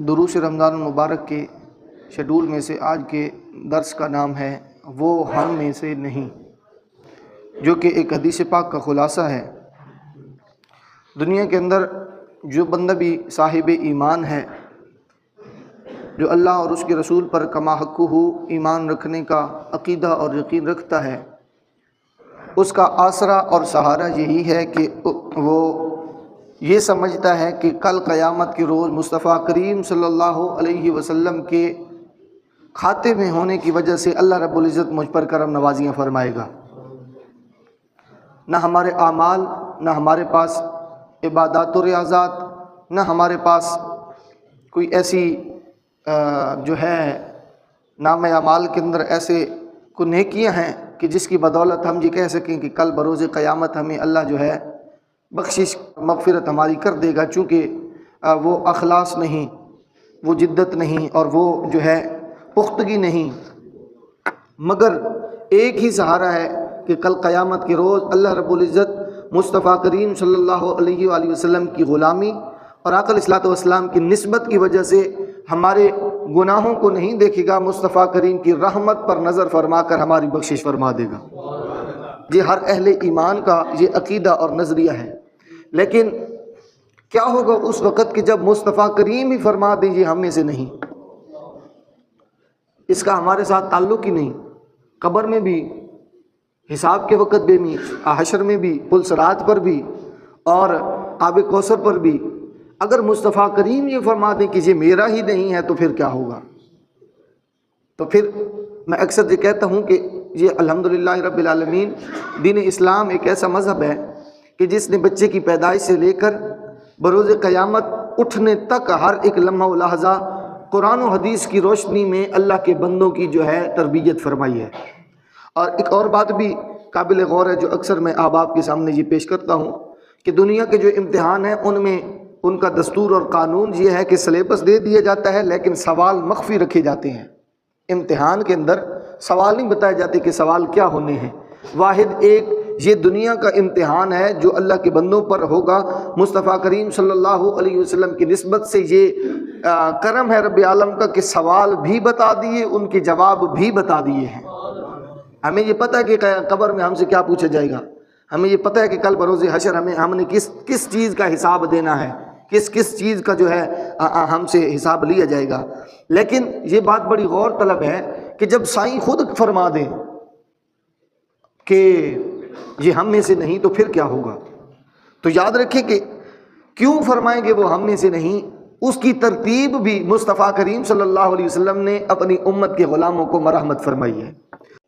دروس رمضان المبارک کے شیڈول میں سے آج کے درس کا نام ہے وہ ہم میں سے نہیں، جو کہ ایک حدیث پاک کا خلاصہ ہے۔ دنیا کے اندر جو بندہ بھی صاحب ایمان ہے، جو اللہ اور اس کے رسول پر کما حقہ ایمان رکھنے کا عقیدہ اور یقین رکھتا ہے، اس کا آسرا اور سہارا یہی ہے کہ وہ یہ سمجھتا ہے کہ کل قیامت کے روز مصطفیٰ کریم صلی اللہ علیہ وسلم کے کھاتے میں ہونے کی وجہ سے اللہ رب العزت مجھ پر کرم نوازیاں فرمائے گا۔ نہ ہمارے اعمال، نہ ہمارے پاس عبادات و ریاضات، نہ ہمارے پاس کوئی ایسی جو ہے نام اعمال کے اندر ایسے کوئی نیکیاں ہیں کہ جس کی بدولت ہم یہ کہہ سکیں کہ کل بروز قیامت ہمیں اللہ جو ہے بخشش مغفرت ہماری کر دے گا، چونکہ وہ اخلاص نہیں، وہ جدت نہیں، اور وہ جو ہے پختگی نہیں، مگر ایک ہی سہارا ہے کہ کل قیامت کے روز اللہ رب العزت مصطفیٰ کریم صلی اللہ علیہ وآلہ وسلم کی غلامی اور آقا علیہ الصلوۃ والسلام کی نسبت کی وجہ سے ہمارے گناہوں کو نہیں دیکھے گا، مصطفیٰ کریم کی رحمت پر نظر فرما کر ہماری بخشش فرما دے گا۔ یہ ہر اہل ایمان کا یہ عقیدہ اور نظریہ ہے۔ لیکن کیا ہوگا اس وقت کہ جب مصطفیٰ کریم ہی فرما دیں یہ ہم میں سے نہیں، اس کا ہمارے ساتھ تعلق ہی نہیں، قبر میں بھی، حساب کے وقت بھی، حشر میں بھی، پل صراط پر بھی، اور آب کوثر پر بھی، اگر مصطفیٰ کریم یہ فرما دیں کہ یہ میرا ہی نہیں ہے تو پھر کیا ہوگا؟ تو پھر میں اکثر یہ کہتا ہوں کہ یہ الحمدللہ رب العالمین دین اسلام ایک ایسا مذہب ہے کہ جس نے بچے کی پیدائش سے لے کر بروز قیامت اٹھنے تک ہر ایک لمحہ و لحظہ قرآن و حدیث کی روشنی میں اللہ کے بندوں کی جو ہے تربیت فرمائی ہے۔ اور ایک اور بات بھی قابل غور ہے جو اکثر میں آپ کے سامنے یہ پیش کرتا ہوں کہ دنیا کے جو امتحان ہیں ان میں ان کا دستور اور قانون یہ ہے کہ سلیبس دے دیا جاتا ہے لیکن سوال مخفی رکھے جاتے ہیں۔ امتحان کے اندر سوال نہیں بتائے جاتے کہ سوال کیا ہونے ہیں۔ واحد ایک یہ دنیا کا امتحان ہے جو اللہ کے بندوں پر ہوگا، مصطفیٰ کریم صلی اللہ علیہ وسلم کی نسبت سے یہ کرم ہے رب عالم کا کہ سوال بھی بتا دیے، ان کے جواب بھی بتا دیے ہیں۔ ہمیں یہ پتہ ہے کہ قبر میں ہم سے کیا پوچھا جائے گا، ہمیں یہ پتہ ہے کہ کل بروز حشر ہم نے کس چیز کا حساب دینا ہے، کس چیز کا جو ہے ہم سے حساب لیا جائے گا۔ لیکن یہ بات بڑی غور طلب ہے کہ جب سائیں خود فرما دیں کہ یہ ہم میں سے نہیں تو پھر کیا ہوگا، تو یاد رکھیں کہ کیوں فرمائیں گے وہ ہم میں سے نہیں، اس کی ترتیب بھی مصطفیٰ کریم صلی اللہ علیہ وسلم نے اپنی امت کے غلاموں کو مرحمت فرمائی ہے۔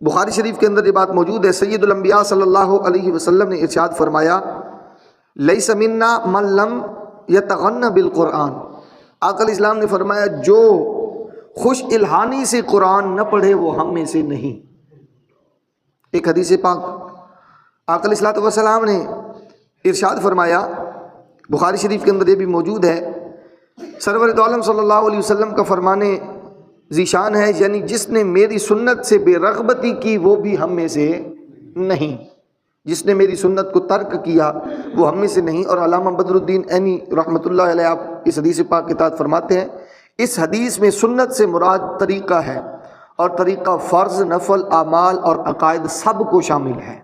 بخاری شریف کے اندر یہ بات موجود ہے، سید الانبیاء صلی اللہ علیہ وسلم نے ارشاد فرمایا لیس منا من لم یتغن بالقرآن۔ آقا علیہ السلام نے فرمایا جو خوش الحانی سے قرآن نہ پڑھے وہ ہم میں سے نہیں۔ ایک حدیث پاک آقا علیہ الصلوۃ والسلام نے ارشاد فرمایا، بخاری شریف کے اندر یہ بھی موجود ہے، سرور دو عالم صلی اللہ علیہ وسلم کا فرمانے ذیشان ہے، یعنی جس نے میری سنت سے بے رغبتی کی وہ بھی ہم میں سے نہیں، جس نے میری سنت کو ترک کیا وہ ہم میں سے نہیں۔ اور علامہ بدر الدین عینی رحمۃ اللہ علیہ آپ اس حدیث پاک کے تحت فرماتے ہیں اس حدیث میں سنت سے مراد طریقہ ہے، اور طریقہ فرض، نفل، اعمال اور عقائد سب کو شامل ہے۔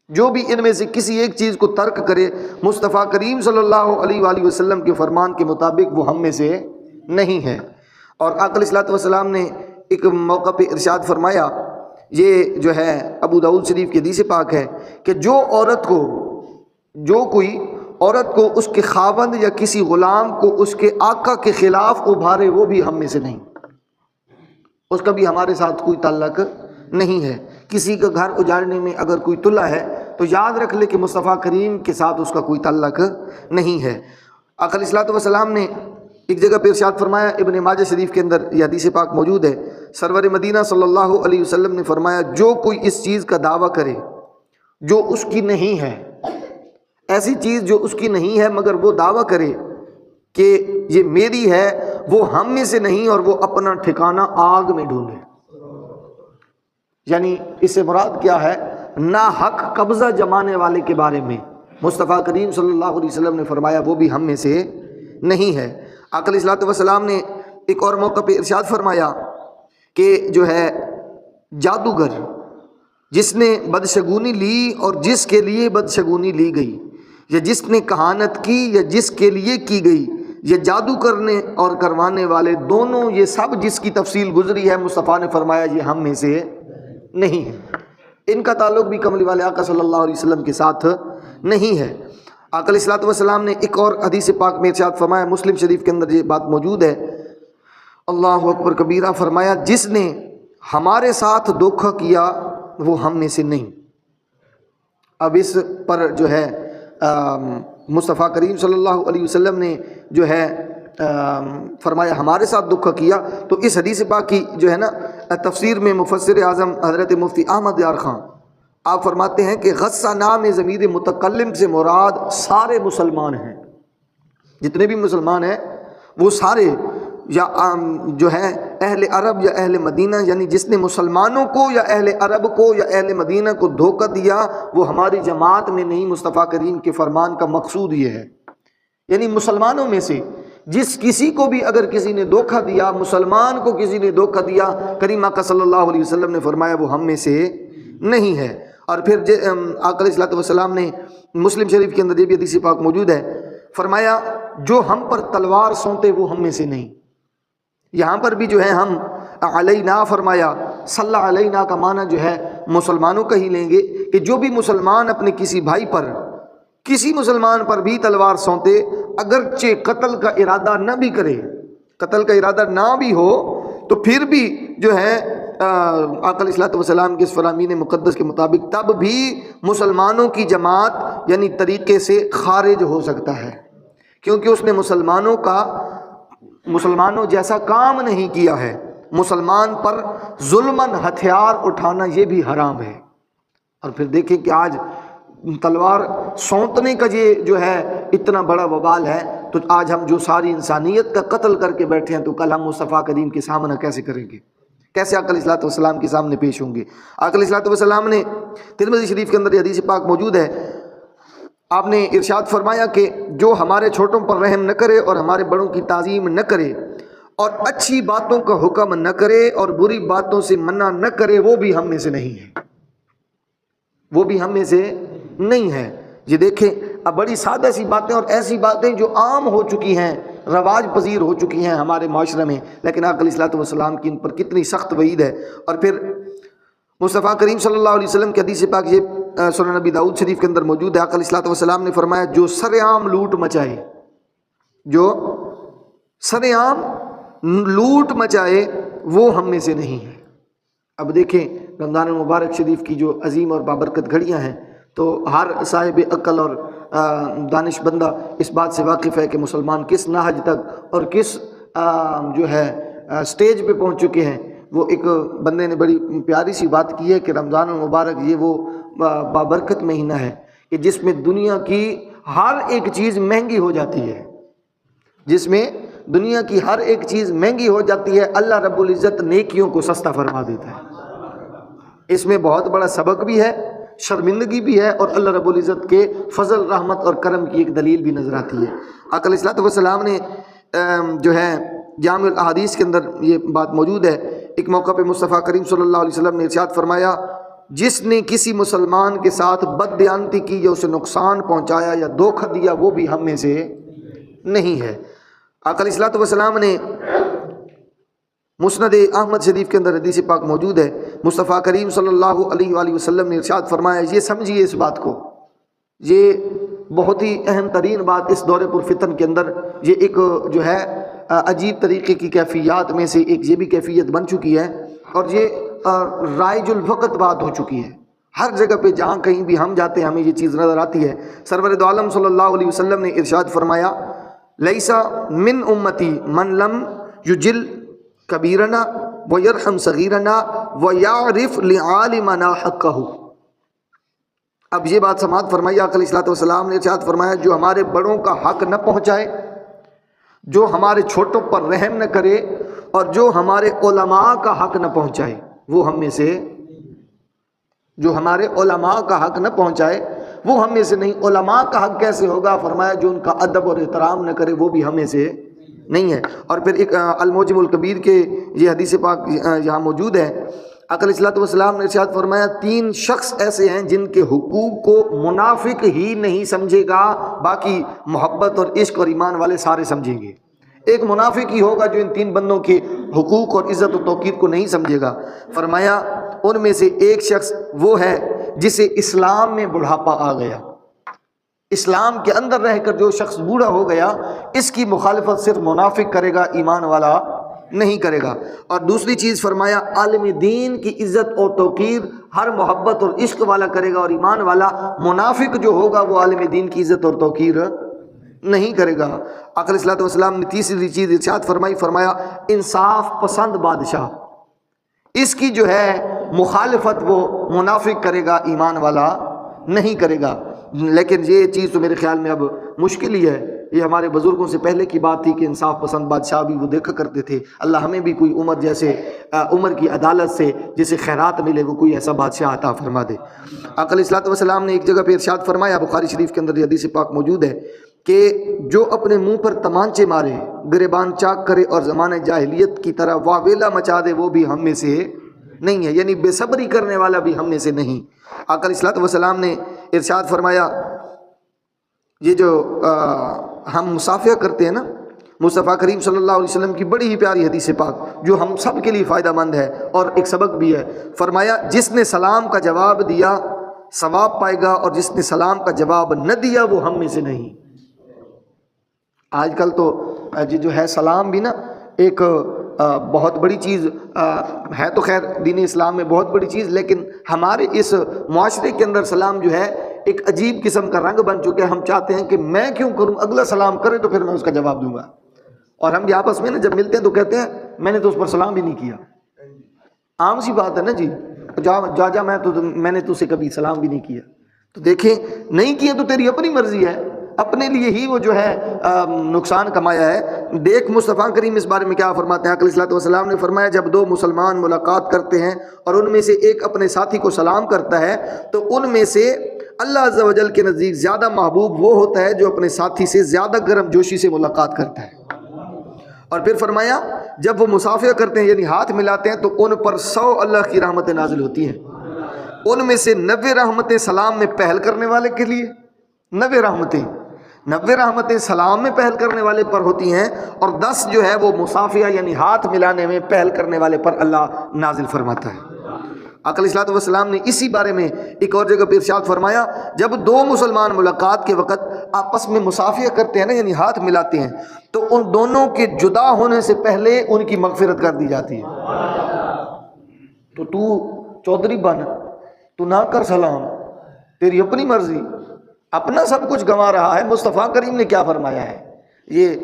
جو بھی ان میں سے کسی ایک چیز کو ترک کرے مصطفیٰ کریم صلی اللہ علیہ وآلہ وسلم کے فرمان کے مطابق وہ ہم میں سے نہیں ہے۔ اور آقا علیہ الصلوۃ والسلام نے ایک موقع پہ ارشاد فرمایا، یہ جو ہے ابو داؤد شریف کی حدیث پاک ہے کہ جو کوئی عورت کو اس کے خاوند یا کسی غلام کو اس کے آقا کے خلاف ابھارے وہ بھی ہم میں سے نہیں، اس کا بھی ہمارے ساتھ کوئی تعلق نہیں ہے۔ کسی کا گھر اجاڑنے میں اگر کوئی تلا ہے تو یاد رکھ لے کہ مصطفیٰ کریم کے ساتھ اس کا کوئی تعلق نہیں ہے۔ آقا علیہ الصلوۃ والسلام نے ایک جگہ پہ ارشاد فرمایا، ابن ماجہ شریف کے اندر یہ حدیث پاک موجود ہے، سرور مدینہ صلی اللہ علیہ وسلم نے فرمایا جو کوئی اس چیز کا دعویٰ کرے جو اس کی نہیں ہے، ایسی چیز جو اس کی نہیں ہے مگر وہ دعویٰ کرے کہ یہ میری ہے، وہ ہم میں سے نہیں اور وہ اپنا ٹھکانہ آگ میں ڈھونڈے۔ یعنی اس سے مراد کیا ہے؟ ناحق قبضہ جمانے والے کے بارے میں مصطفیٰ کریم صلی اللہ علیہ وسلم نے فرمایا وہ بھی ہم میں سے نہیں ہے۔ آقا علیہ الصلوۃ والسلام نے ایک اور موقع پہ ارشاد فرمایا کہ جو ہے جادوگر جس نے بدشگونی لی اور جس کے لیے بدشگونی لی گئی، یا جس نے کہانت کی یا جس کے لیے کی گئی، یہ جادو کرنے اور کروانے والے دونوں، یہ سب جس کی تفصیل گزری ہے، مصطفیٰ نے فرمایا یہ ہم میں سے نہیں ہے، ان کا تعلق بھی کملی والے آقا صلی اللہ علیہ وسلم کے ساتھ نہیں ہے۔ آقا علیہ الصلوۃ والسلام نے ایک اور حدیث پاک میں ارشاد فرمایا، مسلم شریف کے اندر یہ بات موجود ہے، اللہ اکبر کبیرہ، فرمایا جس نے ہمارے ساتھ دھوکہ کیا وہ ہم میں سے نہیں۔ اب اس پر جو ہے مصطفیٰ کریم صلی اللہ علیہ وسلم نے جو ہے فرمایا ہمارے ساتھ دھوکہ کیا، تو اس حدیث پاک کی جو ہے نا تفسیر میں مفسر اعظم حضرت مفتی احمد یار خان آپ فرماتے ہیں کہ غصہ نام ضمیر متکلم سے مراد سارے مسلمان ہیں، جتنے بھی مسلمان ہیں وہ سارے، یا جو ہے اہل عرب یا اہل مدینہ، یعنی جس نے مسلمانوں کو یا اہل عرب کو یا اہل مدینہ کو دھوکہ دیا وہ ہماری جماعت میں نہیں۔ مصطفیٰ کریم کے فرمان کا مقصود یہ ہے، یعنی مسلمانوں میں سے جس کسی کو بھی اگر کسی نے دھوکہ دیا، مسلمان کو کسی نے دھوکہ دیا، کریم آقا صلی اللہ علیہ وسلم نے فرمایا وہ ہم میں سے نہیں ہے۔ اور پھر آقا علیہ الصلوۃ والسلام نے مسلم شریف کے اندر یہ بھی حدیث پاک موجود ہے، فرمایا جو ہم پر تلوار سونتے وہ ہم میں سے نہیں۔ یہاں پر بھی جو ہے ہم علینا فرمایا، صلی علینا کا معنی جو ہے مسلمانوں کا ہی لیں گے، کہ جو بھی مسلمان اپنے کسی بھائی پر، کسی مسلمان پر بھی تلوار سونتے، اگرچہ قتل کا ارادہ نہ بھی کرے، قتل کا ارادہ نہ بھی ہو، تو پھر بھی جو ہے آقا علیہ الصلوۃ والسلام کے اس فرامین مقدس کے مطابق تب بھی مسلمانوں کی جماعت یعنی طریقے سے خارج ہو سکتا ہے، کیونکہ اس نے مسلمانوں جیسا کام نہیں کیا ہے۔ مسلمان پر ظلماً ہتھیار اٹھانا یہ بھی حرام ہے۔ اور پھر دیکھیں کہ آج تلوار سونتنے کا یہ جو ہے اتنا بڑا وبال ہے، تو آج ہم جو ساری انسانیت کا قتل کر کے بیٹھے ہیں، تو کل ہم مصطفیٰ کریم کے سامنے کیسے کریں گے؟ کیسے آقا علیہ الصلوۃ والسلام کے سامنے پیش ہوں گے؟ آقا علیہ الصلوۃ والسلام نے ترمذی شریف کے اندر یہ حدیث پاک موجود ہے، آپ نے ارشاد فرمایا کہ جو ہمارے چھوٹوں پر رحم نہ کرے اور ہمارے بڑوں کی تعظیم نہ کرے اور اچھی باتوں کا حکم نہ کرے اور بری باتوں سے منع نہ کرے وہ بھی ہم میں سے نہیں ہے، وہ بھی ہم میں سے نہیں ہے۔ یہ دیکھیں اب بڑی سادہ سی باتیں اور ایسی باتیں جو عام ہو چکی ہیں، رواج پذیر ہو چکی ہیں ہمارے معاشرے میں، لیکن آقا علیہ الصلوۃ والسلام کی ان پر کتنی سخت وعید ہے۔ اور پھر مصطفیٰ کریم صلی اللہ علیہ وسلم کی حدیث پاک یہ سنن نبی داؤد شریف کے اندر موجود ہے، آقا علیہ الصلوۃ والسلام نے فرمایا جو سر عام لوٹ مچائے، جو سر عام لوٹ مچائے وہ ہم میں سے نہیں ہے۔ اب دیکھیں رمضان المبارک شریف کی جو عظیم اور بابرکت گھڑیاں ہیں، تو ہر صاحب عقل اور دانش بندہ اس بات سے واقف ہے کہ مسلمان کس نہج تک اور کس جو ہے سٹیج پہ پہنچ چکے ہیں۔ وہ ایک بندے نے بڑی پیاری سی بات کی ہے کہ رمضان المبارک یہ وہ بابرکت مہینہ ہے کہ جس میں دنیا کی ہر ایک چیز مہنگی ہو جاتی ہے، جس میں دنیا کی ہر ایک چیز مہنگی ہو جاتی ہے، اللہ رب العزت نیکیوں کو سستا فرما دیتا ہے۔ اس میں بہت بڑا سبق بھی ہے، شرمندگی بھی ہے، اور اللہ رب العزت کے فضل، رحمت اور کرم کی ایک دلیل بھی نظر آتی ہے۔ آقا علیہ الصلوۃ والسلام نے جو ہے جامع الاحادیث کے اندر یہ بات موجود ہے، ایک موقع پہ مصطفیٰ کریم صلی اللہ علیہ وسلم نے ارشاد فرمایا جس نے کسی مسلمان کے ساتھ بددیانتی کی یا اسے نقصان پہنچایا یا دھوکہ دیا وہ بھی ہم میں سے نہیں ہے۔ آقا علیہ الصلوۃ والسلام نے مسند احمد شریف کے اندر حدیث پاک موجود ہے، مصطفیٰ کریم صلی اللہ علیہ وآلہ وسلم نے ارشاد فرمایا یہ سمجھیے اس بات کو، یہ بہت ہی اہم ترین بات اس دور پرفتن کے اندر، یہ ایک جو ہے عجیب طریقے کی کیفیات میں سے ایک یہ بھی کیفیت بن چکی ہے، اور یہ رائج الوقت بات ہو چکی ہے۔ ہر جگہ پہ جہاں کہیں بھی ہم جاتے ہیں ہمیں یہ چیز نظر آتی ہے۔ سرور دو عالم صلی اللہ علیہ وسلم نے ارشاد فرمایا لیسا من امتی من لم یجل کبیرنا ویرحم صغیرنا ویعرف لعالمنا حقہ۔ اب یہ بات سماعت فرمائی، آقا علیہ الصلوۃ والسلام نے ارشاد فرمایا جو ہمارے بڑوں کا حق نہ پہنچائے، جو ہمارے چھوٹوں پر رحم نہ کرے، اور جو ہمارے علماء کا حق نہ پہنچائے وہ ہم میں سے، جو ہمارے علماء کا حق نہ پہنچائے وہ ہم میں سے نہیں۔ علماء کا حق کیسے ہوگا؟ فرمایا جو ان کا ادب اور احترام نہ کرے وہ بھی ہم میں سے نہیں ہے۔ اور پھر ایک الموجم الکبیر کے یہ حدیث پاک یہاں موجود ہے، آقا علیہ الصلوۃ والسلام نے ارشاد فرمایا 3 شخص ایسے ہیں جن کے حقوق کو منافق ہی نہیں سمجھے گا، باقی محبت اور عشق اور ایمان والے سارے سمجھیں گے۔ ایک منافق ہی ہوگا جو ان 3 بندوں کے حقوق اور عزت و توقیر کو نہیں سمجھے گا۔ فرمایا ان میں سے ایک شخص وہ ہے جسے اسلام میں بڑھاپا آ گیا، اسلام کے اندر رہ کر جو شخص بوڑھا ہو گیا، اس کی مخالفت صرف منافق کرے گا، ایمان والا نہیں کرے گا۔ اور دوسری چیز فرمایا عالم دین کی عزت اور توقیر ہر محبت اور عشق والا کرے گا، اور ایمان والا منافق جو ہوگا وہ عالم دین کی عزت اور توقیر نہیں کرے گا۔ آقا علیہ الصلوۃ والسلام نے تیسری چیز ارشاد فرمائی، فرمایا انصاف پسند بادشاہ، اس کی جو ہے مخالفت وہ منافق کرے گا، ایمان والا نہیں کرے گا۔ لیکن یہ چیز تو میرے خیال میں اب مشکل ہی ہے، یہ ہمارے بزرگوں سے پہلے کی بات تھی کہ انصاف پسند بادشاہ بھی وہ دیکھا کرتے تھے۔ اللہ ہمیں بھی کوئی عمر جیسے عمر کی عدالت سے جسے خیرات ملے وہ کوئی ایسا بادشاہ عطا فرما دے۔ آقا علیہ الصلوۃ والسلام نے ایک جگہ پہ ارشاد فرمایا، بخاری شریف کے اندر یہ حدیث پاک موجود ہے کہ جو اپنے منہ پر تمانچے مارے، گریبان چاک کرے اور زمانہ جاہلیت کی طرح واویلا مچا دے وہ بھی ہم میں سے نہیں ہے، یعنی بے صبری کرنے والا بھی ہم میں سے نہیں۔ آقا علیہ الصلوۃ والسلام نے ارشاد فرمایا یہ جو ہم مصافحہ کرتے ہیں نا، مصطفیٰ کریم صلی اللہ علیہ وسلم کی بڑی ہی پیاری حدیث پاک جو ہم سب کے لیے فائدہ مند ہے اور ایک سبق بھی ہے۔ فرمایا جس نے سلام کا جواب دیا ثواب پائے گا، اور جس نے سلام کا جواب نہ دیا وہ ہم میں سے نہیں۔ آج کل تو جو ہے سلام بھی نا ایک بہت بڑی چیز ہے، تو خیر دین اسلام میں بہت بڑی چیز، لیکن ہمارے اس معاشرے کے اندر سلام جو ہے ایک عجیب قسم کا رنگ بن چکے ہیں۔ ہم چاہتے ہیں کہ میں کیوں کروں، اگلا سلام کرے تو پھر میں اس کا جواب دوں گا، اور ہم بھی آپس میں نا جب ملتے ہیں تو کہتے ہیں میں نے تو اس پر سلام بھی نہیں کیا۔ عام سی بات ہے نا جی، جا میں نے تو اسے کبھی سلام بھی نہیں کیا۔ تو دیکھیں نہیں کیا تو تیری اپنی مرضی ہے، اپنے لیے ہی وہ جو ہے نقصان کمایا ہے۔ دیکھ مصطفیٰ کریم اس بارے میں کیا فرماتے ہیں۔ علیہ الصلوۃ والسلام نے فرمایا جب 2 مسلمان ملاقات کرتے ہیں اور ان میں سے ایک اپنے ساتھی کو سلام کرتا ہے تو ان میں سے اللہ عز و جل کے نزدیک زیادہ محبوب وہ ہوتا ہے جو اپنے ساتھی سے زیادہ گرم جوشی سے ملاقات کرتا ہے۔ اور پھر فرمایا جب وہ مصافحہ کرتے ہیں یعنی ہاتھ ملاتے ہیں تو ان پر 100 اللہ کی رحمتیں نازل ہوتی ہیں۔ ان میں سے 90 رحمتیں سلام میں پہل کرنے والے کے لیے، 90 رحمتیں سلام میں پہل کرنے والے پر ہوتی ہیں، اور 10 جو ہے وہ مصافحہ یعنی ہاتھ ملانے میں پہل کرنے والے پر اللہ نازل فرماتا ہے۔ آقا علیہ الصلوۃ والسلام نے اسی بارے میں ایک اور جگہ پہ ارشاد فرمایا جب 2 مسلمان ملاقات کے وقت آپس میں مصافحہ کرتے ہیں نا یعنی ہاتھ ملاتے ہیں تو ان دونوں کے جدا ہونے سے پہلے ان کی مغفرت کر دی جاتی ہے۔ تو چودھری بن، تو نہ کر سلام، تیری اپنی مرضی، اپنا سب کچھ گنوا رہا ہے۔ مصطفیٰ کریم نے کیا فرمایا ہے؟ یہ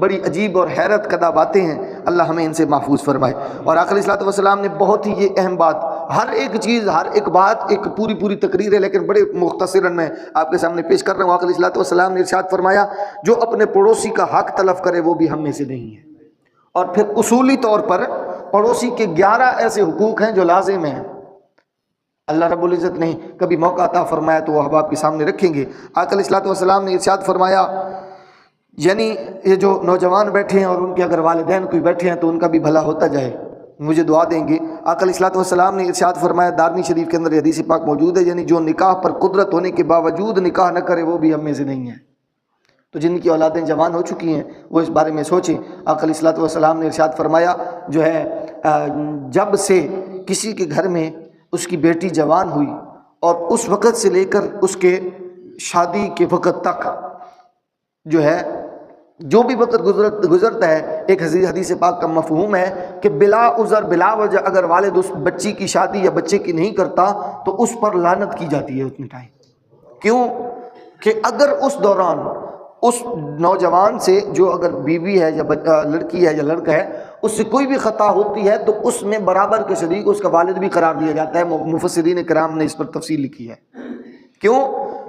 بڑی عجیب اور حیرت کدہ باتیں ہیں، اللہ ہمیں ان سے محفوظ فرمائے۔ اور آقا علیہ الصلوۃ والسلام نے بہت ہی یہ اہم بات، ہر ایک چیز ہر ایک بات ایک پوری تقریر ہے لیکن بڑے مختصراً میں آپ کے سامنے پیش کر رہا ہوں۔ آقا علیہ الصلوۃ والسلام نے ارشاد فرمایا جو اپنے پڑوسی کا حق تلف کرے وہ بھی ہم میں سے نہیں ہے۔ اور پھر اصولی طور پر پڑوسی کے 11 ایسے حقوق ہیں جو لازم ہیں، اللہ رب العزت نے کبھی موقع عطا فرمایا تو وہ احباب کے سامنے رکھیں گے۔ آقا علیہ الصلوۃ والسلام نے ارشاد فرمایا یعنی یہ جو نوجوان بیٹھے ہیں اور ان کے اگر والدین کوئی بیٹھے ہیں تو ان کا بھی بھلا ہوتا جائے، مجھے دعا دیں گے۔ آقا علیہ الصلوۃ والسلام نے ارشاد فرمایا دارمی شریف کے اندر یہ حدیث پاک موجود ہے یعنی جو نکاح پر قدرت ہونے کے باوجود نکاح نہ کرے وہ بھی ہم میں سے نہیں ہے۔ تو جن کی اولادیں جوان ہو چکی ہیں وہ اس بارے میں سوچیں۔ آقا علیہ الصلوۃ والسلام نے ارشاد فرمایا جو ہے جب سے کسی کے گھر میں اس کی بیٹی جوان ہوئی اور اس وقت سے لے کر اس کے شادی کے وقت تک جو ہے جو بھی وقت گزرتا ہے، ایک حدیث پاک کا مفہوم ہے کہ بلا عذر بلا وجہ اگر والد اس بچی کی شادی یا بچے کی نہیں کرتا تو اس پر لعنت کی جاتی ہے اتنے ٹائم۔ کیوں کہ اگر اس دوران اس نوجوان سے جو اگر بیوی ہے یا لڑکی ہے یا لڑکا ہے اس سے کوئی بھی خطا ہوتی ہے تو اس میں برابر کے شریک اس کا والد بھی قرار دیا جاتا ہے۔ مفسرین کرام نے اس پر تفصیل لکھی ہے۔ کیوں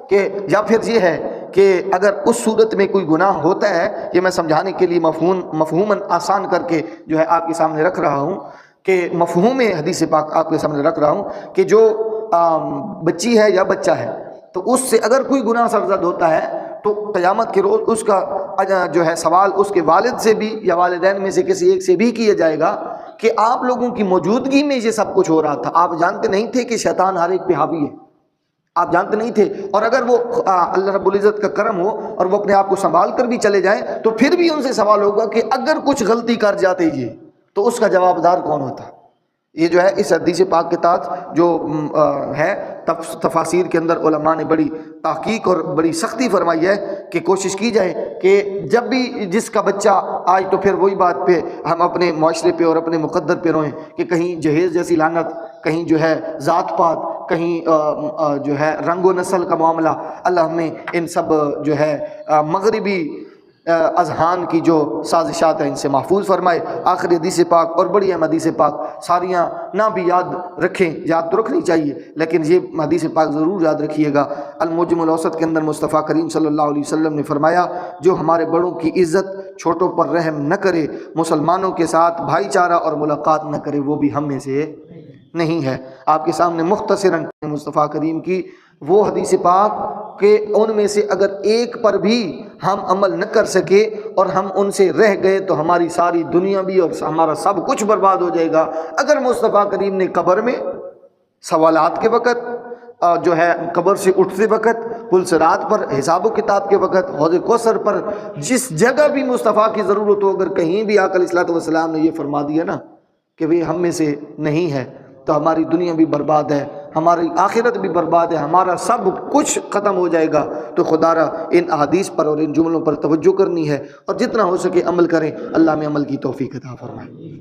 کہ یا پھر یہ ہے کہ اگر اس صورت میں کوئی گناہ ہوتا ہے، یہ میں سمجھانے کے لیے مفہوماً آسان کر کے جو ہے آپ کے سامنے رکھ رہا ہوں کہ مفہوم حدیث پاک آپ کے سامنے رکھ رہا ہوں کہ جو بچی ہے یا بچہ ہے تو اس سے اگر کوئی گناہ سرزد ہوتا ہے تو قیامت کے روز اس کا جو ہے سوال اس کے والد سے بھی یا والدین میں سے کسی ایک سے بھی کیا جائے گا کہ آپ لوگوں کی موجودگی میں یہ سب کچھ ہو رہا تھا، آپ جانتے نہیں تھے کہ شیطان ہر ایک پہ حاوی ہے، آپ جانتے نہیں تھے؟ اور اگر وہ اللہ رب العزت کا کرم ہو اور وہ اپنے آپ کو سنبھال کر بھی چلے جائیں تو پھر بھی ان سے سوال ہوگا کہ اگر کچھ غلطی کر جاتے یہ تو اس کا جواب دار کون ہوتا؟ یہ جو ہے اس حدیث پاک کے تحت جو ہے تفاسیر کے اندر علماء نے بڑی تحقیق اور بڑی سختی فرمائی ہے کہ کوشش کی جائے کہ جب بھی جس کا بچہ آج تو پھر وہی بات پہ ہم اپنے معاشرے پہ اور اپنے مقدر پہ روئیں کہ کہیں جہیز جیسی لعنت، کہیں جو ہے ذات پات، کہیں جو ہے رنگ و نسل کا معاملہ، اللہ ہمیں ان سب جو ہے مغربی اذہان کی جو سازشات ہیں ان سے محفوظ فرمائے۔ آخری حدیث پاک اور بڑی اہم حدیث پاک ساریاں نہ بھی یاد رکھیں، یاد تو رکھنی چاہیے لیکن یہ حدیث پاک ضرور یاد رکھیے گا۔ المعجم الاوسط کے اندر مصطفیٰ کریم صلی اللہ علیہ وسلم نے فرمایا جو ہمارے بڑوں کی عزت، چھوٹوں پر رحم نہ کرے، مسلمانوں کے ساتھ بھائی چارہ اور ملاقات نہ کرے، وہ بھی ہم میں سے نہیں ہے۔ آپ کے سامنے مختصراً مصطفیٰ کریم کی وہ حدیث پاک کہ ان میں سے اگر ایک پر بھی ہم عمل نہ کر سکے اور ہم ان سے رہ گئے تو ہماری ساری دنیا بھی اور ہمارا سب کچھ برباد ہو جائے گا۔ اگر مصطفیٰ کریم نے قبر میں سوالات کے وقت جو ہے قبر سے اٹھتے وقت، پل صراط پر حساب و کتاب کے وقت، حوض کوثر پر جس جگہ بھی مصطفیٰ کی ضرورت ہو، اگر کہیں بھی آقا علیہ الصلوۃ والسلام نے یہ فرما دیا نا کہ وہ ہم میں سے نہیں ہے تو ہماری دنیا بھی برباد ہے، ہماری آخرت بھی برباد ہے، ہمارا سب کچھ ختم ہو جائے گا۔ تو خدا را ان احادیث پر اور ان جملوں پر توجہ کرنی ہے اور جتنا ہو سکے عمل کریں۔ اللہ میں عمل کی توفیق عطا فرمائے۔